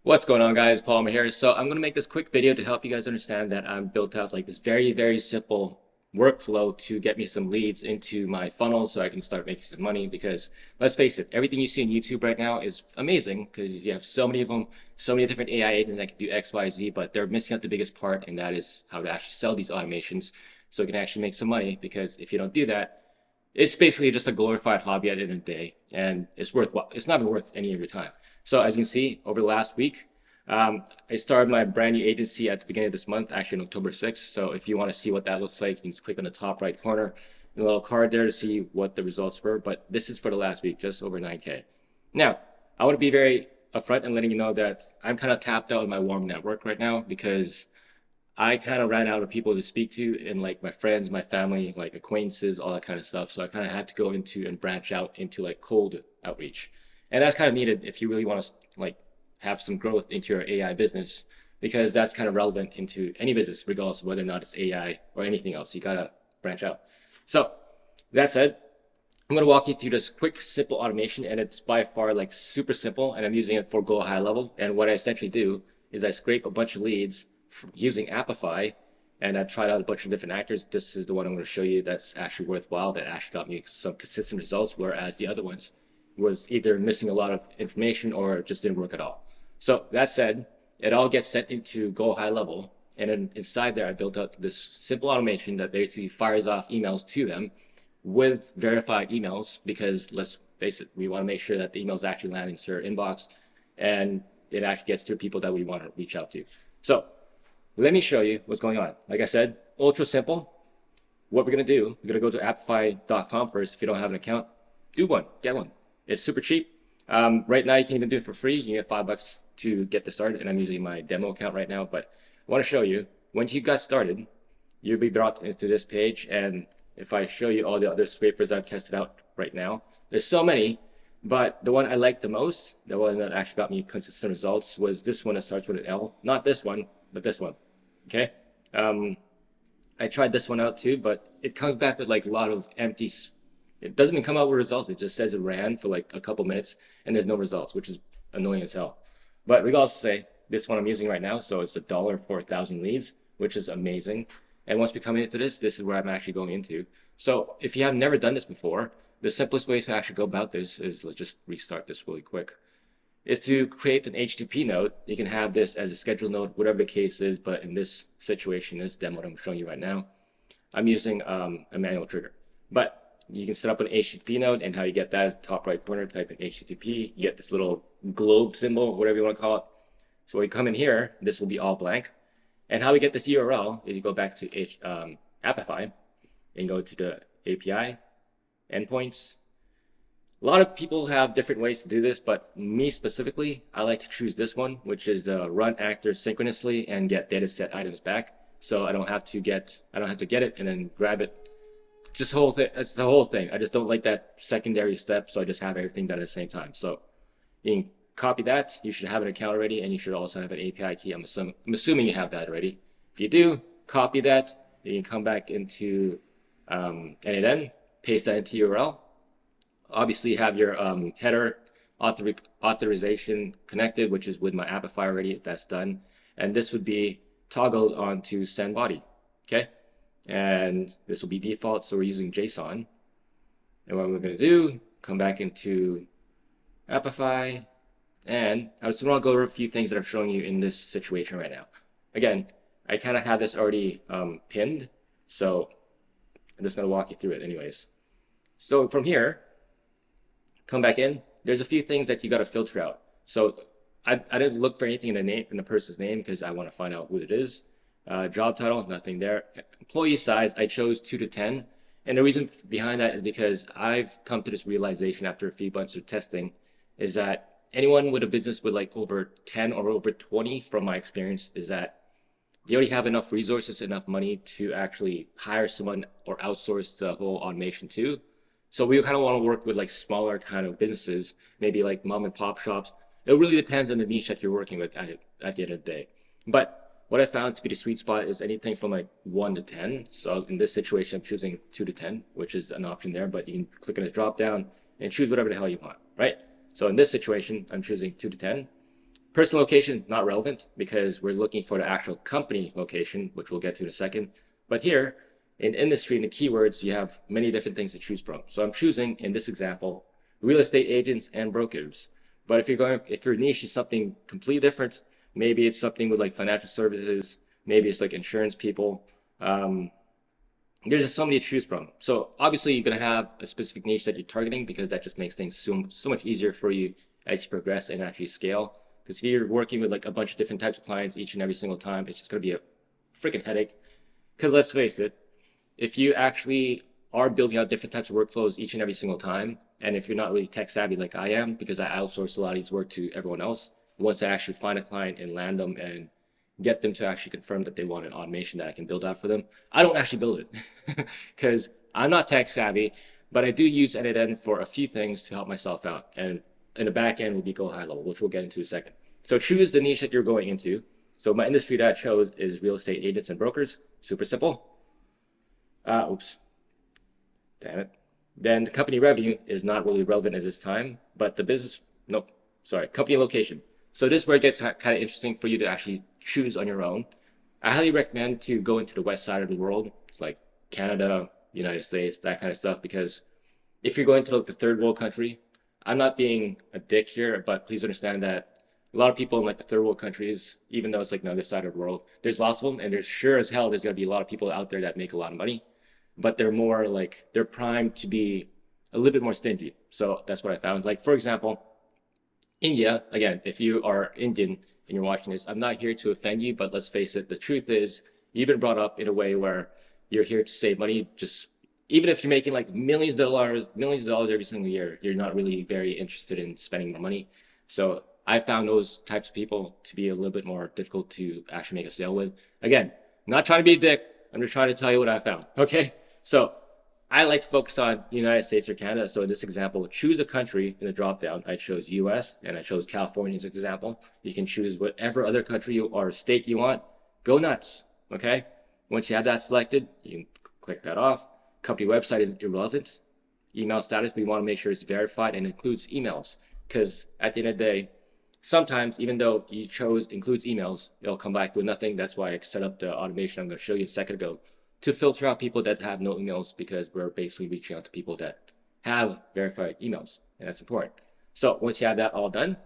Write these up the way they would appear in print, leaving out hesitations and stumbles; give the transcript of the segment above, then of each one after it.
What's going on, guys? Palmer here. So I'm going to make this quick video to help you guys understand that I'm built out like this very simple workflow to get me some leads into my funnel so I can start making some money. Because let's face it, everything you see on YouTube right now is amazing because you have so many of them, so many different AI agents that can do X, Y, Z, but they're missing out the biggest part, and that is how to actually sell these automations so you can actually make some money. Because if you don't do that, it's basically just a glorified hobby at the end of the day, and it's not even worth any of your time. So as you can see, over the last week, I started my brand new agency at the beginning of this month, actually on October 6th. So if you want to see what that looks like, you can just click on the top right corner, the little card there to see what the results were. But this is for the last week, just over 9K. Now, I want to be very upfront and letting you know that I'm kind of tapped out in my warm network right now because I kind of ran out of people to speak to, and like my friends, my family, like acquaintances, all that kind of stuff. So I kind of had to go into and branch out into like cold outreach. And that's kind of needed if you really want to like have some growth into your AI business, because that's kind of relevant into any business, regardless of whether or not it's AI or anything else. You gotta branch out. So that said, I'm gonna walk you through this quick, simple automation, and it's by far like super simple, and I'm using it for Go High Level. And what I essentially do is I scrape a bunch of leads using Appify, and I've tried out a bunch of different actors. This is the one I'm going to show you that's actually worthwhile, that actually got me some consistent results, whereas the other ones was either missing a lot of information or just didn't work at all. So that said, it all gets sent into Go High Level, and then inside there I built out this simple automation that basically fires off emails to them with verified emails, because let's face it, we want to make sure that the emails actually land into their inbox and it actually gets to people that we want to reach out to. So let me show you what's going on. Like I said, ultra simple. What we're going to do, we're going to go to appify.com first. If you don't have an account, do one, get one. It's super cheap. Right now, you can even do it for free. You get $5 to get this started, and I'm using my demo account right now. But I want to show you, once you got started, you'll be brought into this page. And if I show you all the other scrapers I've tested out right now, there's so many, but the one I liked the most, the one that actually got me consistent results, was this one that starts with an L. Not this one, but this one. Okay. I tried this one out too, but it comes back with like a lot of empty. It doesn't even come out with results. It just says it ran for like a couple minutes and there's no results, which is annoying as hell. But regardless, to say this one I'm using right now, so it's $1 for 1,000 leads, which is amazing. And once we come into this is where I'm actually going into. So if you have never done this before, the simplest way to actually go about this is, let's just restart this really quick, is to create an HTTP node. You can have this as a scheduled node, whatever the case is, but in this situation, this demo that I'm showing you right now, I'm using a manual trigger. But you can set up an HTTP node, and how you get that is top right corner, type in HTTP, you get this little globe symbol, whatever you want to call it. So when you come in here, this will be all blank. And how we get this URL is you go back to Appify and go to the API, endpoints. A lot of people have different ways to do this, but me specifically, I like to choose this one, which is the run actors synchronously and get dataset items back. So I don't have to get it and then grab it. Just the whole thing. That's the whole thing. I just don't like that secondary step, so I just have everything done at the same time. So you can copy that. You should have an account already, and you should also have an API key. I'm assuming you have that already. If you do, copy that. You can come back into n8n, paste that into URL. Obviously, you have your header authorization connected, which is with my Appify already. That's done. And this would be toggled onto send body. Okay. And this will be default. So we're using JSON. And what we're going to do, come back into Appify. And I just want to go over a few things that I'm showing you in this situation right now. Again, I kind of have this already pinned. So I'm just going to walk you through it anyways. So from here, come back in. There's a few things that you got to filter out. So I didn't look for anything in the person's name because I want to find out who it is. Job title, nothing there. Employee size, I chose 2 to 10. And the reason behind that is because I've come to this realization after a few months of testing is that anyone with a business with like over 10 or over 20, from my experience, is that they already have enough resources, enough money to actually hire someone or outsource the whole automation to. So we kind of want to work with like smaller kind of businesses, maybe like mom and pop shops. It really depends on the niche that you're working with at the end of the day. But what I found to be the sweet spot is anything from like 1 to 10. So in this situation, I'm choosing 2 to 10, which is an option there, but you can click on this drop down and choose whatever the hell you want, right? So in this situation, I'm choosing 2 to 10. Personal location, not relevant because we're looking for the actual company location, which we'll get to in a second. But here in industry and the keywords, you have many different things to choose from. So I'm choosing in this example, real estate agents and brokers. But if your niche is something completely different, maybe it's something with like financial services, maybe it's like insurance people. There's just so many to choose from. So obviously you're gonna have a specific niche that you're targeting because that just makes things so much easier for you as you progress and actually scale. Because if you're working with like a bunch of different types of clients each and every single time, it's just gonna be a freaking headache. Because let's face it, if you actually are building out different types of workflows each and every single time, and if you're not really tech savvy like I am, because I outsource a lot of these work to everyone else, once I actually find a client and land them and get them to actually confirm that they want an automation that I can build out for them, I don't actually build it because I'm not tech savvy, but I do use n8n for a few things to help myself out. And in the back end will be go high level, which we'll get into in a second. So choose the niche that you're going into. So my industry that I chose is real estate agents and brokers. Super simple. Oops. Damn it. Then the company revenue is not really relevant at this time, but the business, nope, sorry, company location. So this is where it gets kind of interesting for you to actually choose on your own. I highly recommend to go into the west side of the world. It's like Canada, United States, that kind of stuff, because if you're going to like the third world country, I'm not being a dick here, but please understand that a lot of people in like the third world countries, even though it's like the other side of the world, there's lots of them, and there's sure as hell there's gonna be a lot of people out there that make a lot of money, but they're more like they're primed to be a little bit more stingy. So that's what I found. Like for example, India, again, if you are Indian and you're watching this, I'm not here to offend you, but let's face it, the truth is you've been brought up in a way where you're here to save money. Just even if you're making like millions of dollars every single year, you're not really very interested in spending more money. So I found those types of people to be a little bit more difficult to actually make a sale with. Again, not trying to be a dick. I'm just trying to tell you what I found. Okay. So I like to focus on the United States or Canada. So in this example, choose a country in the drop down. I chose US and I chose California as an example. You can choose whatever other country or state you want. Go nuts. Okay. Once you have that selected, you can click that off. Company website is irrelevant. Email status, we want to make sure it's verified and includes emails. Because at the end of the day, sometimes even though you chose includes emails, it'll come back with nothing. That's why I set up the automation I'm going to show you a second ago to filter out people that have no emails, because we're basically reaching out to people that have verified emails, and that's important. So once you have that all done,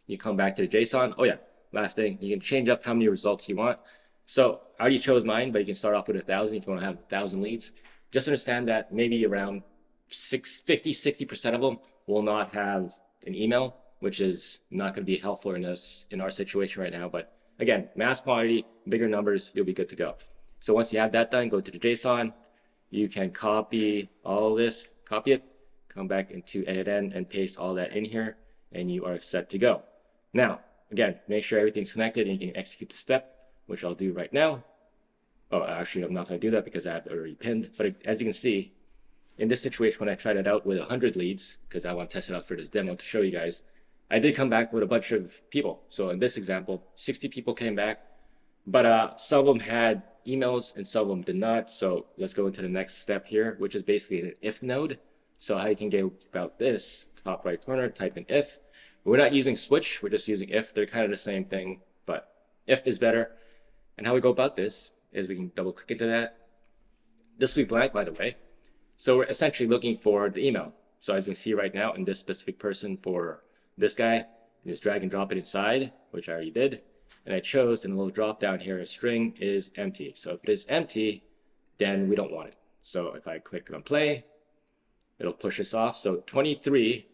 you come back to the JSON. Oh yeah, last thing, you can change up how many results you want. So I already chose mine, but you can start off with 1,000 if you want to have 1,000 leads. Just understand that maybe around 50-60% of them will not have an email, which is not going to be helpful in our situation right now. But again, mass quantity, bigger numbers, you'll be good to go. So once you have that done, go to the JSON. You can copy all of this, copy it, come back into n8n and paste all that in here, and you are set to go. Now, again, make sure everything's connected and you can execute the step, which I'll do right now. Oh, actually, I'm not going to do that because I have it already pinned. But as you can see, in this situation, when I tried it out with 100 leads, because I want to test it out for this demo to show you guys, I did come back with a bunch of people. So in this example, 60 people came back, but some of them had emails and some of them did not. So let's go into the next step here, which is basically an if node. So how you can get about this, top right corner, type in if. We're not using switch, we're just using if. They're kind of the same thing, but if is better. And how we go about this is we can double click into that. This will be blank, by the way. So we're essentially looking for the email. So as you can see right now in this specific person for this guy, you just drag and drop it inside, which I already did. And I chose in a little drop down here, a string is empty. So if it is empty, then we don't want it. So if I click on play, it'll push this off. So 23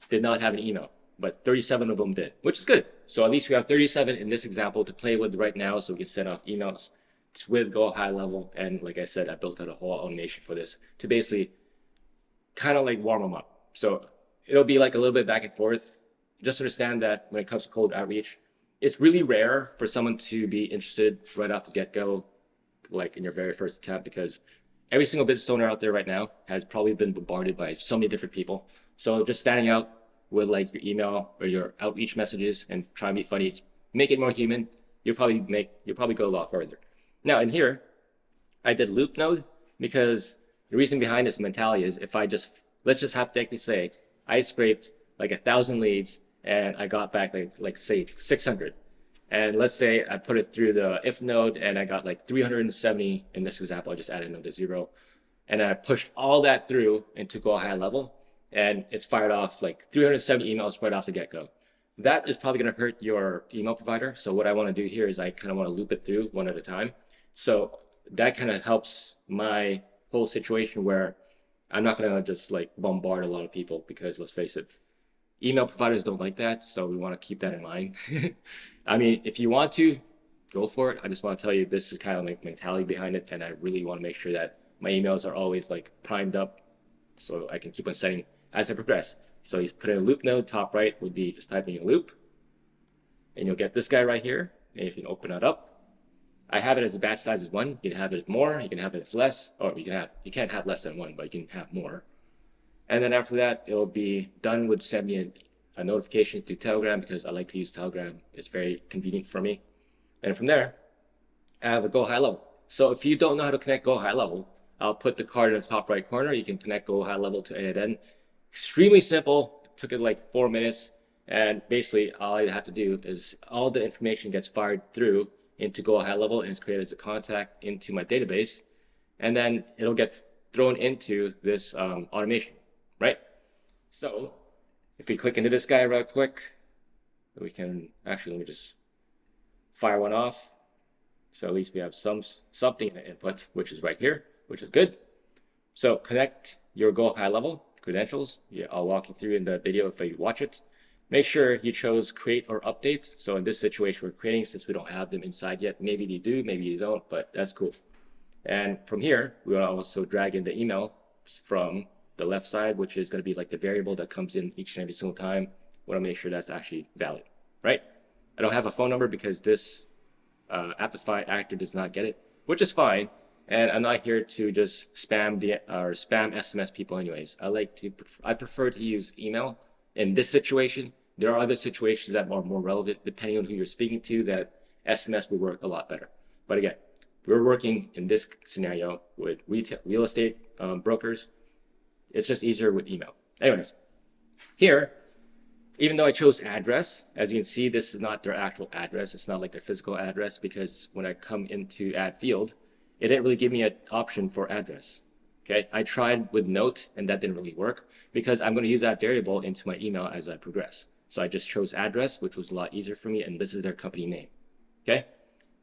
did not have an email, but 37 of them did, which is good. So at least we have 37 in this example to play with right now, so we can send off emails with go high level. And like I said, I built out a whole automation for this to basically kind of like warm them up. So it'll be like a little bit back and forth. Just understand that when it comes to cold outreach, it's really rare for someone to be interested right off the get-go, like in your very first attempt, because every single business owner out there right now has probably been bombarded by so many different people. So just standing out with like your email or your outreach messages and try and be funny, make it more human, you'll probably go a lot further. Now in here, I did loop node because the reason behind this mentality is if let's just hypothetically say I scraped like 1,000 leads and I got back like say 600. And let's say I put it through the if node and I got like 370. In this example, I just added another zero. And I pushed all that through into Go High Level, and it's fired off like 370 emails right off the get-go. That is probably going to hurt your email provider. So what I want to do here is I kind of want to loop it through one at a time. So that kind of helps my whole situation where I'm not going to just like bombard a lot of people, because let's face it, email providers don't like that. So we want to keep that in mind. I mean, if you want to, go for it. I just want to tell you, this is kind of like mentality behind it. And I really want to make sure that my emails are always like primed up so I can keep on setting as I progress. So you put in a loop node, top right would be just typing a loop, and you'll get this guy right here. And if you can open it up, I have it as a batch size as 1. You can have it as more, you can have it as less, or you can't have less than 1, but you can have more. And then after that, it'll be done with sending a notification to Telegram, because I like to use Telegram. It's very convenient for me. And from there, I have a Go High Level. So if you don't know how to connect Go High Level, I'll put the card in the top right corner. You can connect Go High Level to n8n. Extremely simple. It took it like 4 minutes. And basically, all I have to do is all the information gets fired through into Go High Level, and it's created as a contact into my database. And then it'll get thrown into this automation, right? So if we click into this guy real quick, we can actually, let me just fire one off. So at least we have something in the input, which is right here, which is good. So connect your Go High Level credentials. Yeah, I'll walk you through in the video if you watch it. Make sure you chose create or update. So in this situation, we're creating, since we don't have them inside yet. Maybe you do, maybe you don't, but that's cool. And from here, we will also drag in the email from the left side, which is going to be like the variable that comes in each and every single time. We want to make sure that's actually valid, right? I don't have a phone number because this Appify actor does not get it, which is fine. And I'm not here to just spam spam SMS people anyways. I prefer to use email in this situation. There are other situations that are more relevant, depending on who you're speaking to, that SMS would work a lot better. But again, we're working in this scenario with real estate brokers. It's just easier with email. Anyways, here, even though I chose address, as you can see, this is not their actual address. It's not like their physical address, because when I come into add field, it didn't really give me an option for address. Okay, I tried with note, and that didn't really work, because I'm going to use that variable into my email as I progress. So I just chose address, which was a lot easier for me, and this is their company name. Okay,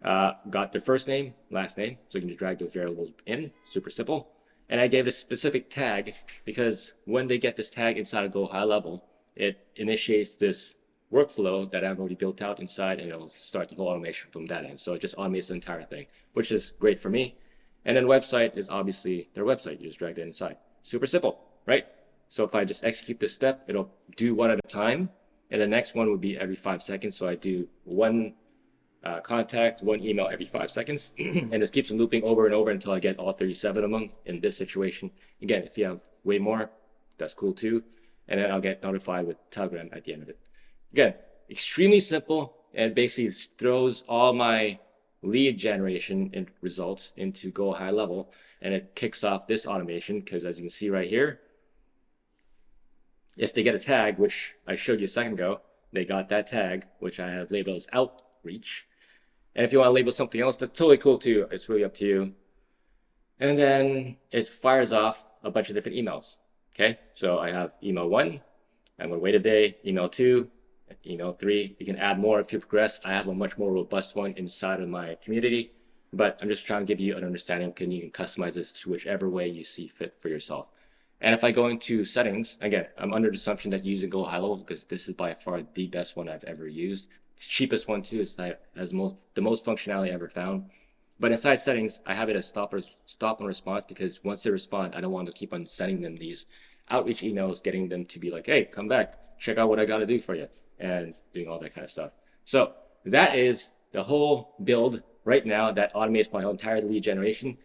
got their first name, last name, so you can just drag those variables in, super simple. And I gave a specific tag, because when they get this tag inside of Go High Level, it initiates this workflow that I've already built out inside, and it'll start the whole automation from that end. So it just automates the entire thing, which is great for me. And then website is obviously their website. You just drag that inside. Super simple, right? So if I just execute this step, it'll do one at a time. And the next one would be every 5 seconds. So I do one contact, one email every 5 seconds. And this keeps them looping over and over until I get all 37 of them in this situation. Again, if you have way more, that's cool too. And then I'll get notified with Telegram at the end of it. Again, extremely simple, and basically throws all my lead generation and results into Go High Level, and it kicks off this automation, because as you can see right here, if they get a tag, which I showed you a second ago, they got that tag, which I have labeled as outreach. And if you want to label something else, that's totally cool too. It's really up to you. And then it fires off a bunch of different emails. Okay, so I have email 1, I'm going to wait a day, email 2, email 3. You can add more if you progress. I have a much more robust one inside of my community, but I'm just trying to give you an understanding, and you can customize this to whichever way you see fit for yourself. And if I go into settings, again, I'm under the assumption that you're using Go High Level, because this is by far the best one I've ever used. It's the cheapest one too. It's the most functionality I ever found. But inside settings, I have it as stop and response, because once they respond, I don't want to keep on sending them these outreach emails, getting them to be like, hey, come back, check out what I got to do for you, and doing all that kind of stuff. So that is the whole build right now that automates my entire lead generation.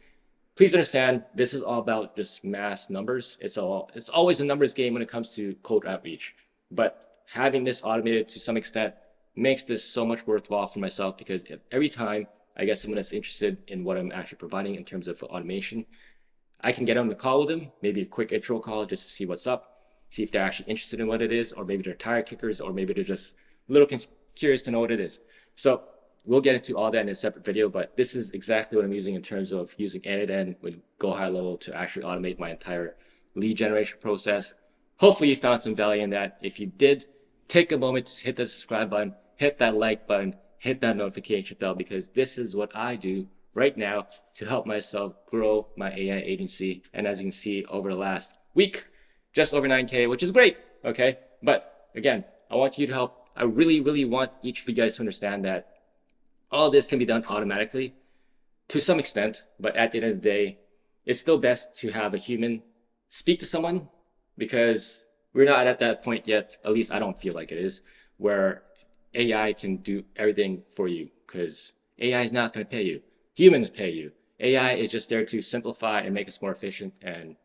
Please understand, this is all about just mass numbers. It's always a numbers game when it comes to cold outreach. But having this automated to some extent makes this so much worthwhile for myself, because every time I get someone that's interested in what I'm actually providing in terms of automation, I can get on the call with them, maybe a quick intro call just to see what's up. see if they're actually interested in what it is, or maybe they're tire kickers, or maybe they're just a little curious to know what it is. So we'll get into all that in a separate video, but this is exactly what I'm using in terms of using n8n with Go High Level to actually automate my entire lead generation process. Hopefully you found some value in that. If you did, take a moment to hit the subscribe button, hit that like button, hit that notification bell, because this is what I do right now to help myself grow my AI agency. And as you can see, over the last week, just over 9K, which is great, okay? But again, I want you to help. I really, really want each of you guys to understand that all this can be done automatically to some extent, but at the end of the day, it's still best to have a human speak to someone, because we're not at that point yet, at least I don't feel like it is, where AI can do everything for you, because AI is not going to pay you. Humans pay you. AI is just there to simplify and make us more efficient, and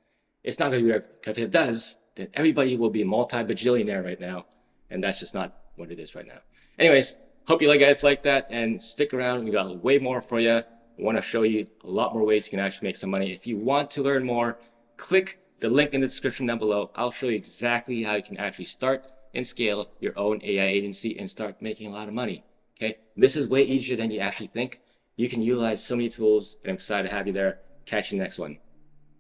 it's not going to do everything. Because if it does, then everybody will be multi-bajillionaire right now, and that's just not what it is right now. Anyways, hope you guys like that, and stick around. We got way more for you. I want to show you a lot more ways you can actually make some money. If you want to learn more, click the link in the description down below. I'll show you exactly how you can actually start and scale your own AI agency and start making a lot of money. Okay, this is way easier than you actually think. You can utilize so many tools, and I'm excited to have you there. Catch you next one.